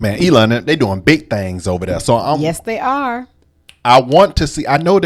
Man, Elon, they doing big things over there. So yes, they are. I want to see. I know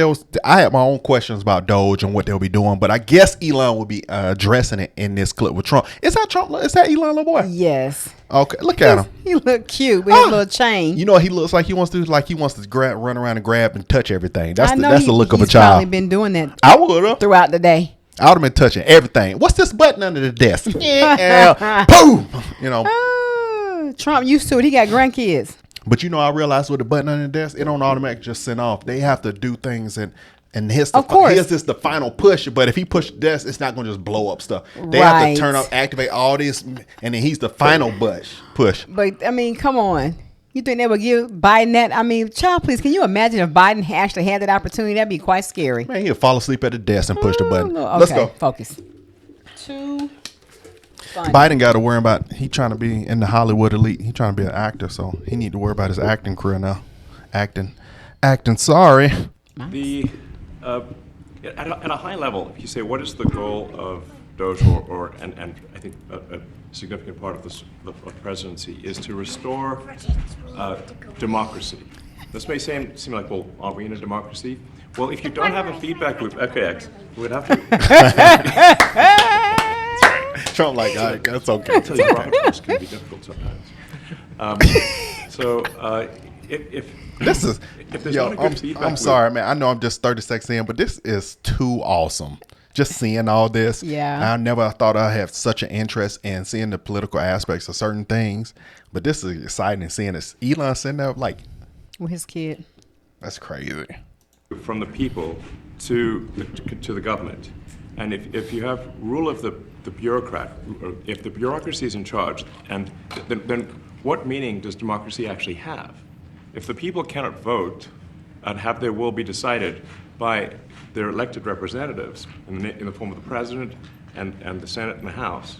I had my own questions about Doge and what they'll be doing, but I guess Elon will be addressing it in this clip with Trump. Is that Trump? Is that Elon, little boy? Yes. Okay, look at him. He look cute with his little chain. You know, he looks like he wants to run around and grab and touch everything. That's the look of a He's child. probably been doing that. I would have throughout the day. I would have been touching everything. What's this button under the desk? Yeah, boom. You know, Trump used to it. He got grandkids. But you know, I realized with the button on the desk, it don't automatically just send off. They have to do things and his is the final push. But if he push the desk, it's not going to just blow up stuff. They have to turn up, activate all this, and then he's the final push. But I mean, come on. You think they would give Biden that? I mean, child, please, can you imagine if Biden actually had that opportunity? That'd be quite scary. Man, he'll fall asleep at the desk and push the button. Okay, let's go. Focus. Too funny. Biden got to worry about, he trying to be in the Hollywood elite. He trying to be an actor, so he need to worry about his acting career now. Acting, sorry. The at a high level, if you say what is the goal of Doge and I think a significant part of the presidency is to restore democracy. This may seem like, well, aren't we in a democracy? Well, if you don't have a feedback loop, FAX, we would have to. Trump like, all right, that's okay. I'll tell you, Robert can be difficult sometimes. If there's not a good feedback I'm loop, sorry, man. I know I'm just 30 seconds in, but this is too awesome. Just seeing all this. Yeah. I never thought I'd have such an interest in seeing the political aspects of certain things. But this is exciting seeing this. Elon sitting there like, with his kid. That's crazy. From the people to the government. And if you have rule of the bureaucrat, or if the bureaucracy is in charge, and then what meaning does democracy actually have? If the people cannot vote and have their will be decided by their elected representatives in the form of the president and the Senate and the House,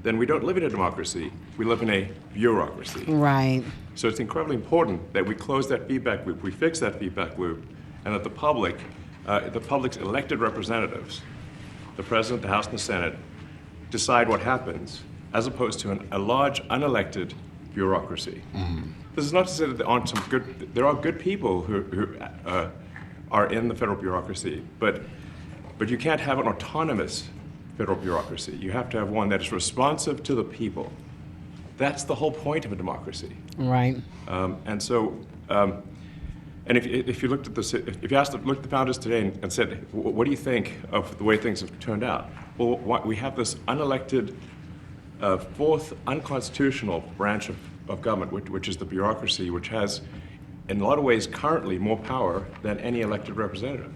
then we don't live in a democracy. We live in a bureaucracy. Right. So it's incredibly important that we close that feedback loop, we fix that feedback loop, and that the public's elected representatives, the president, the House, and the Senate, decide what happens, as opposed to a large unelected bureaucracy. Mm-hmm. This is not to say that there are good people who are in the federal bureaucracy, but you can't have an autonomous federal bureaucracy. You have to have one that is responsive to the people. That's the whole point of a democracy. Right. And if you looked at this, if you looked at the founders today and said, what do you think of the way things have turned out? Well, we have this unelected, fourth unconstitutional branch of government, which is the bureaucracy, which has, in a lot of ways, currently more power than any elected representative.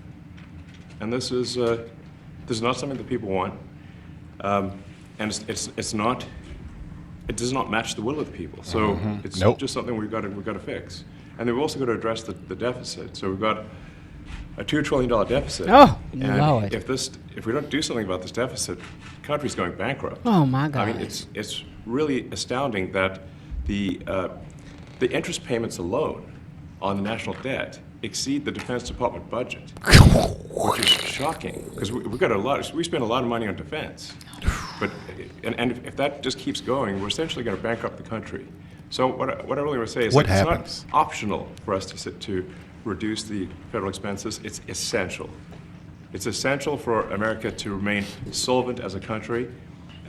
And this is not something that people want, and it does not match the will of the people. So it's just something we've got to fix. And then we've also got to address the deficit. So we've got a $2 trillion deficit. Oh, and Lord. if we don't do something about this deficit, the country's going bankrupt. Oh my God. I mean, it's really astounding that the interest payments alone on the national debt exceed the Defense Department budget, which is shocking because we spend a lot of money on defense, but if that just keeps going, we're essentially going to bankrupt the country. So what I really want to say is it's not optional for us to reduce the federal expenses. It's essential. It's essential for America to remain solvent as a country,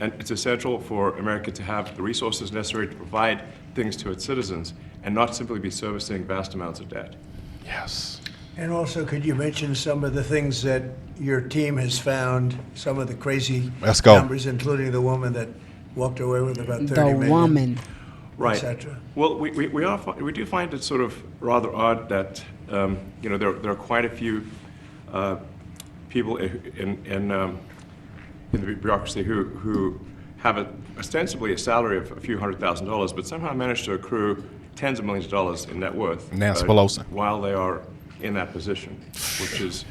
and it's essential for America to have the resources necessary to provide things to its citizens and not simply be servicing vast amounts of debt. Yes. And also, could you mention some of the things that your team has found, some of the crazy numbers, including the woman that walked away with about 30 million? The woman. Right. Etc. Well, we do find it sort of rather odd that there are quite a few people in the bureaucracy who have ostensibly a salary of a few $100,000, but somehow manage to accrue tens of millions of dollars in net worth. Nancy Pelosi. While they are in that position, which is,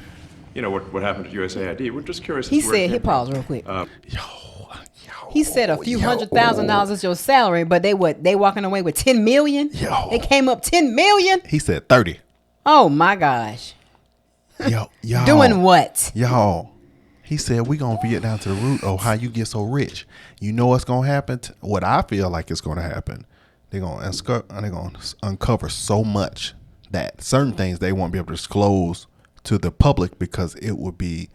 what happened at USAID. We're just curious. He paused real quick. He said a few $100,000 is your salary, but they walking away with 10 million? They came up 10 million? He said 30. Oh my gosh. Yo. Doing what? Y'all. He said we gonna get down to the root of how you get so rich. You know what's gonna happen? What I feel like is gonna happen. they're gonna uncover so much that certain things they won't be able to disclose to the public because it would be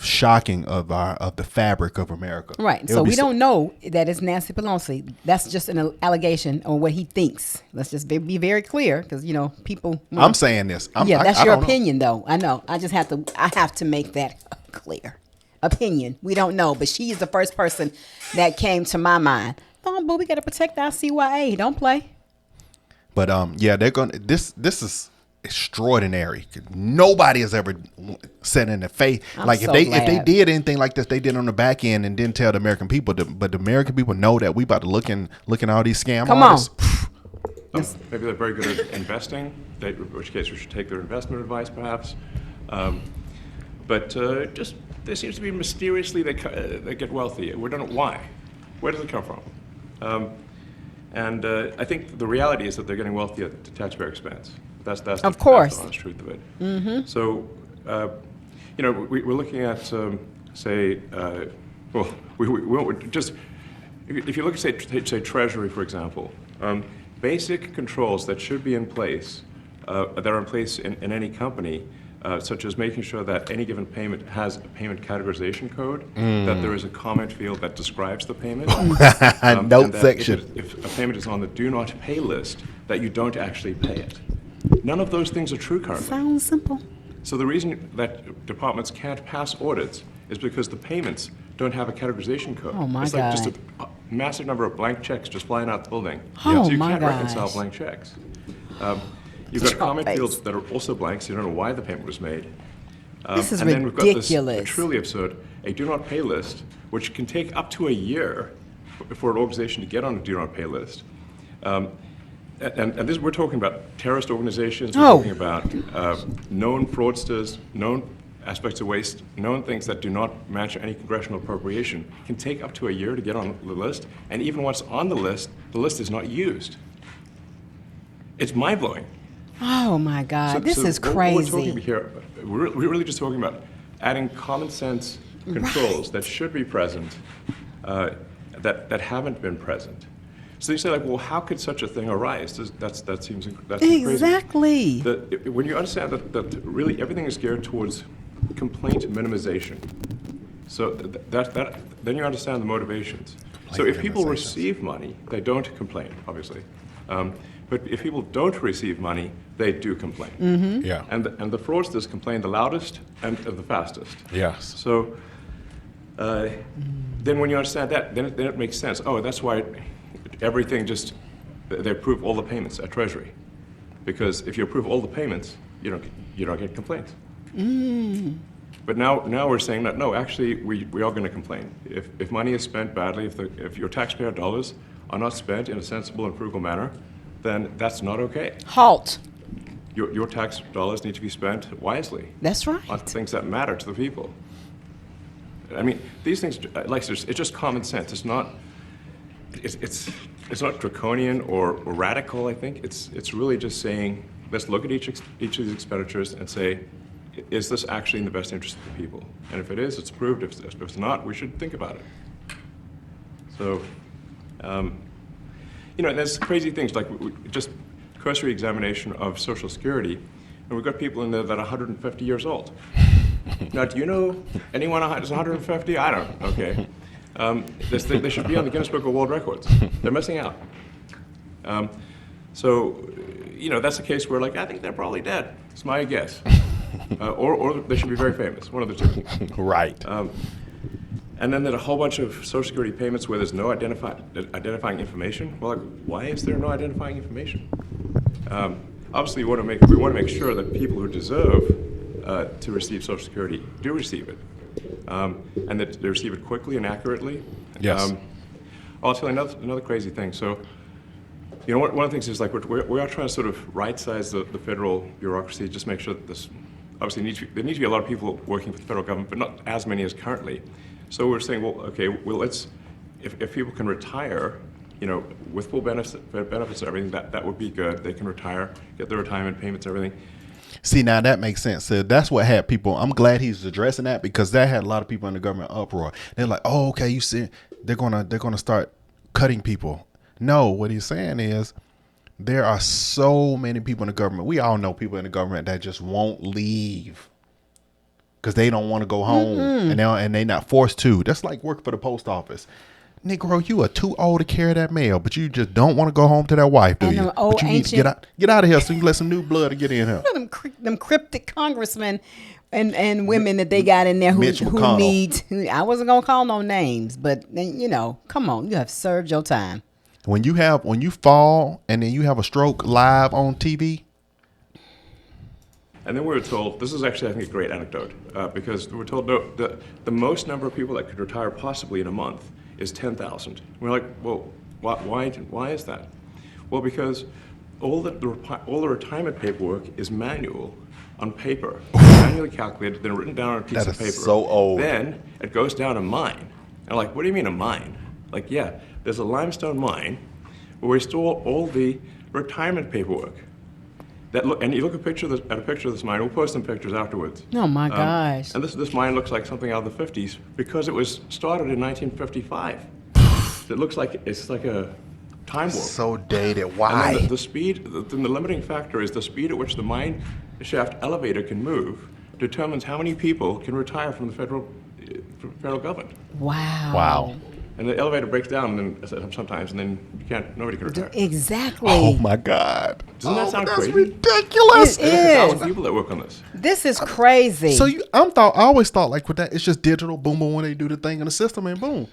shocking of the fabric of America. Right. So we don't know that it's Nancy Pelosi. That's just an allegation on what he thinks. Let's just be very clear, because people. I'm saying this. That's your opinion, though. I know. I have to make that clear. Opinion. We don't know, but she is the first person that came to my mind. Oh, but we got to protect our CYA. Don't play. But they're gonna. This is extraordinary. Nobody has ever said in the face. Like if they did anything like this, they did on the back end and didn't tell the American people. But the American people know that we about to look at all these scam artists. Maybe they're very good at investing. In which case we should take their investment advice, perhaps. But just there seems to be mysteriously they get wealthy. We don't know why. Where does it come from? And I think the reality is that they're getting wealthy at the taxpayer expense. That's the honest truth of it. Mm-hmm. So, we're looking at, if you look at, say, Treasury, for example, basic controls that should be in place, that are in place in any company, such as making sure that any given payment has a payment categorization code, that there is a comment field that describes the payment. Note section. If a payment is on the do not pay list, that you don't actually pay it. None of those things are true currently. Sounds simple. So the reason that departments can't pass audits is because the payments don't have a categorization code. Oh my it's God. like just a massive number of blank checks just flying out the building. Oh so you my can't gosh. reconcile blank checks. You've got comment fields that are also blank, so you don't know why the payment was made. This is and then ridiculous. We've got this truly absurd, a do not pay list, which can take up to a year for an organization to get on a do not pay list. And this, we're talking about terrorist organizations, we're talking about known fraudsters, known aspects of waste, known things that do not match any congressional appropriation, can take up to a year to get on the list, and even once on the list is not used. It's mind-blowing. Oh my God, this is crazy. What we're talking here, we're really just talking about adding common sense controls that should be present, that haven't been present. So you say, like, well, how could such a thing arise? That seems exactly crazy. When you understand that really everything is geared towards complaint minimization, so then you understand the motivations. So if people receive money, they don't complain, obviously. But if people don't receive money, they do complain. Mm-hmm. Yeah. And the fraudsters complain the loudest and the fastest. Yes. So then when you understand that, then it makes sense. Oh, that's why everything they approve all the payments at Treasury. Because if you approve all the payments, you don't get complaints. Mm. But now we're saying that, no, actually, we are going to complain. If money is spent badly, if your taxpayer dollars are not spent in a sensible and frugal manner, then that's not okay. Halt. Your tax dollars need to be spent wisely. That's right. On things that matter to the people. I mean, these things, it's just common sense. It's not draconian or radical, I think. It's really just saying, let's look at each of these expenditures and say, is this actually in the best interest of the people? And if it is, it's approved. If it's not, we should think about it. So, there's crazy things like just cursory examination of Social Security, and we've got people in there that are 150 years old. Now, do you know anyone who's 150? I don't. Okay. They should be on the Guinness Book of World Records. They're missing out. So, that's a case where, I think they're probably dead. It's my guess. Or they should be very famous, one of the two. Right. And then there's a whole bunch of Social Security payments where there's no identifying information. Well, why is there no identifying information? Obviously, we want to make sure that people who deserve to receive Social Security do receive it, and that they receive it quickly and accurately. Yes. I'll tell you another crazy thing. So, one of the things is we are trying to sort of right-size the federal bureaucracy, just make sure that this. Obviously, there need to be a lot of people working for the federal government, but not as many as currently. So we're saying, let's, if people can retire, with full benefits and everything, that would be good. They can retire, get their retirement payments, everything. See, now that makes sense. So that's what had people. I'm glad he's addressing that, because that had a lot of people in the government uproar. They're like, "Oh, okay, you see, they're gonna start cutting people." No, what he's saying is there are so many people in the government. We all know people in the government that just won't leave because they don't want to go home, and they're not forced to. That's like work for the post office. Negro, you are too old to carry that mail, but you just don't want to go home to that wife, do you? But you need to get out of here so you can let some new blood get in here. Them cryptic congressmen and women that they got in there who need. I wasn't gonna call no names, but come on, you have served your time. When you fall and then you have a stroke live on TV. And then we were told, this is actually, I think, a great anecdote, because we were told the most number of people that could retire possibly in a month is 10,000. We're like, well, why is that? Well, because all the retirement paperwork is manual on paper, manually calculated, then written down on a piece of paper. So old. Then it goes down a mine. And like, what do you mean a mine? Like, yeah, there's a limestone mine where we store all the retirement paperwork. And you look at a picture of this mine. We'll post some pictures afterwards. Oh my gosh! And this mine looks like something out of the 50s because it was started in 1955. It looks like it's like a time warp. So dated. Why? And the speed. The limiting factor is the speed at which the mine shaft elevator can move determines how many people can retire from the federal government. Wow. And the elevator breaks down sometimes, and then nobody can retire. Exactly. Oh my God. Doesn't that sound crazy? Ridiculous. It is. 1,000 people that work on this. This is crazy. So I always thought like with that, it's just digital, boom, boom, when they do the thing in the system and boom.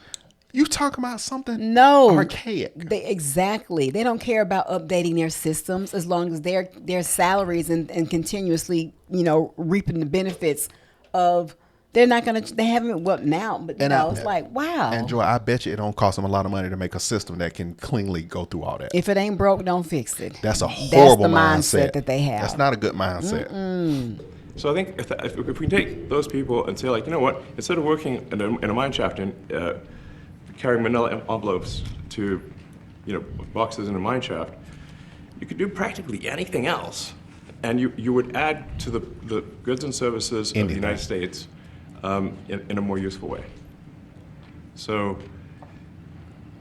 You talking about something archaic. Exactly. They don't care about updating their systems as long as their salaries and continuously, reaping the benefits of. They're not going to, they haven't, now, but it's like, wow. And Joy, I bet you it don't cost them a lot of money to make a system that can cleanly go through all that. If it ain't broke, don't fix it. That's a horrible mindset that they have. That's not a good mindset. So I think if we take those people and say, like, you know what, instead of working in a mine shaft and carrying manila envelopes to, boxes in a mine shaft, you could do practically anything else. And you would add to the goods and services of the United States in a more useful way. So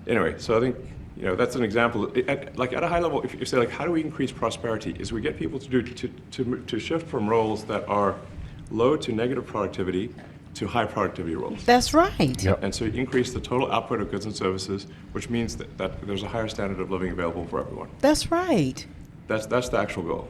anyway, I think that's an example. Like at a high level, if you say like, how do we increase prosperity? Is we get people to shift from roles that are low to negative productivity to high productivity roles. That's right. Yep. And so you increase the total output of goods and services, which means that there's a higher standard of living available for everyone. That's right. That's the actual goal.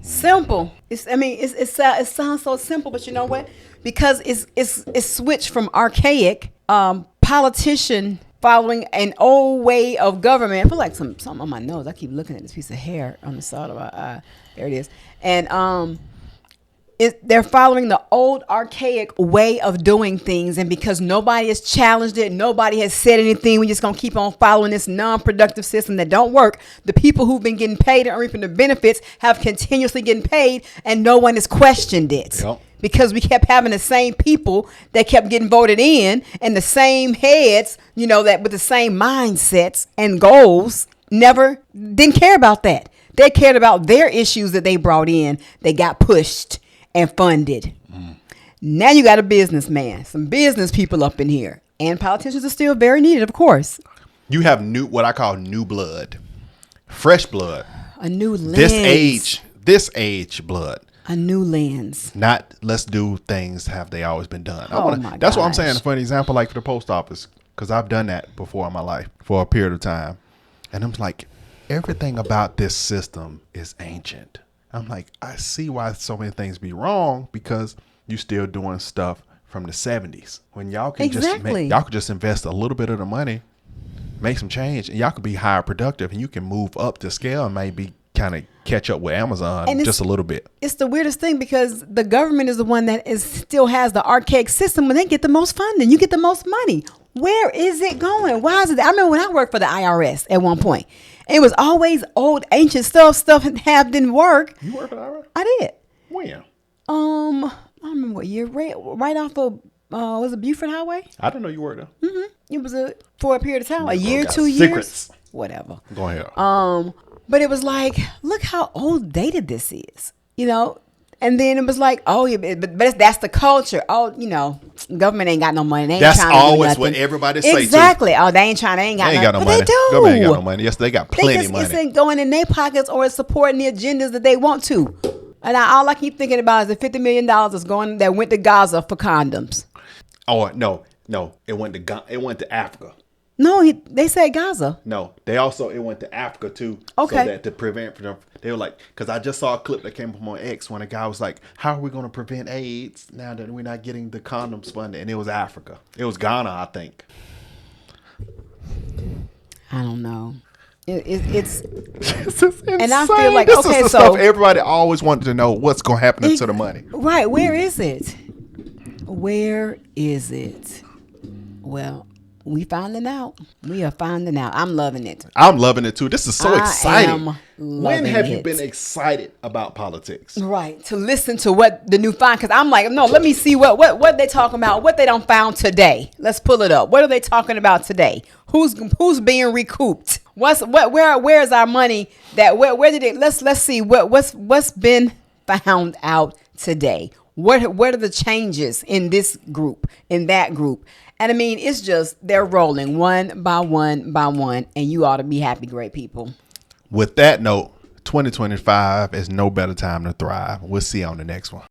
Simple. It sounds so simple, but you know what? Because it's switched from archaic politician following an old way of government. I feel like something on my nose. I keep looking at this piece of hair on the side of my eye. There it is. And they're following the old archaic way of doing things, and because nobody has challenged it, nobody has said anything, we're just gonna keep on following this non-productive system that don't work. The people who've been getting paid and reaping the benefits have continuously getting paid, and no one has questioned it. Yep. Because we kept having the same people that kept getting voted in, and the same heads, that with the same mindsets and goals, never didn't care about that. They cared about their issues that they brought in. They got pushed and funded. Now you got a businessman, some business people up in here, and politicians are still very needed, of course. You have what I call new blood, fresh blood, a new lens. This age blood, a new lens. Not let's do things have they always been done. That's what I'm saying. For an example, like for the post office, because I've done that before in my life for a period of time, and I'm like, everything about this system is ancient. I'm like, I see why so many things be wrong, because you still doing stuff from the 70s when y'all can just invest a little bit of the money, make some change, and y'all could be higher productive, and you can move up the scale and maybe kind of catch up with Amazon just a little bit. It's the weirdest thing, because the government is the one that still has the archaic system. When they get the most funding, you get the most money. Where is it going? Why is it? I remember when I worked for the IRS at one point. It was always old, ancient stuff didn't work. You worked for the IRS? I did. When? I don't remember what year. Right off of was it Buford Highway? I didn't know you worked there. Mm-hmm. It was for a period of time, a year, 2 years, secrets. Whatever. Go ahead. But it was like, look how old dated this is. And then it was like, oh, yeah, but that's the culture. Oh, government ain't got no money. They ain't That's trying to always do what nothing. everybody say. Exactly. Oh, they ain't got ain't nothing. got no But money. they do. Government ain't got no money. Yes, they got plenty of money. It's ain't going in their pockets or it's supporting the agendas that they want to. And all I keep thinking about is the $50 million that went to Gaza for condoms. Oh no, it went to Africa. No, they said Gaza. No, it went to Africa too. Okay. So that to prevent, they were like, because I just saw a clip that came from on X when a guy was like, how are we going to prevent AIDS now that we're not getting the condoms funded? And it was Africa. It was Ghana, I think. I don't know. It's and I feel like, this okay, is the so stuff everybody always wanted to know what's going to happen to the money. Right. Where is it? Where is it? Well, we finding out. We are finding out. I'm loving it. I'm loving it too. This is so exciting. When have you been excited about politics? Right. To listen to what the new find, because I'm like, no, let me see what they talking about, what they don't found today. Let's pull it up. What are they talking about today? Who's being recouped? Where is our money where did it let's see what's been found out today. What are the changes in this group, in that group? And I mean, it's just, they're rolling one by one by one, and you ought to be happy, great people. With that note, 2025 is no better time to thrive. We'll see you on the next one.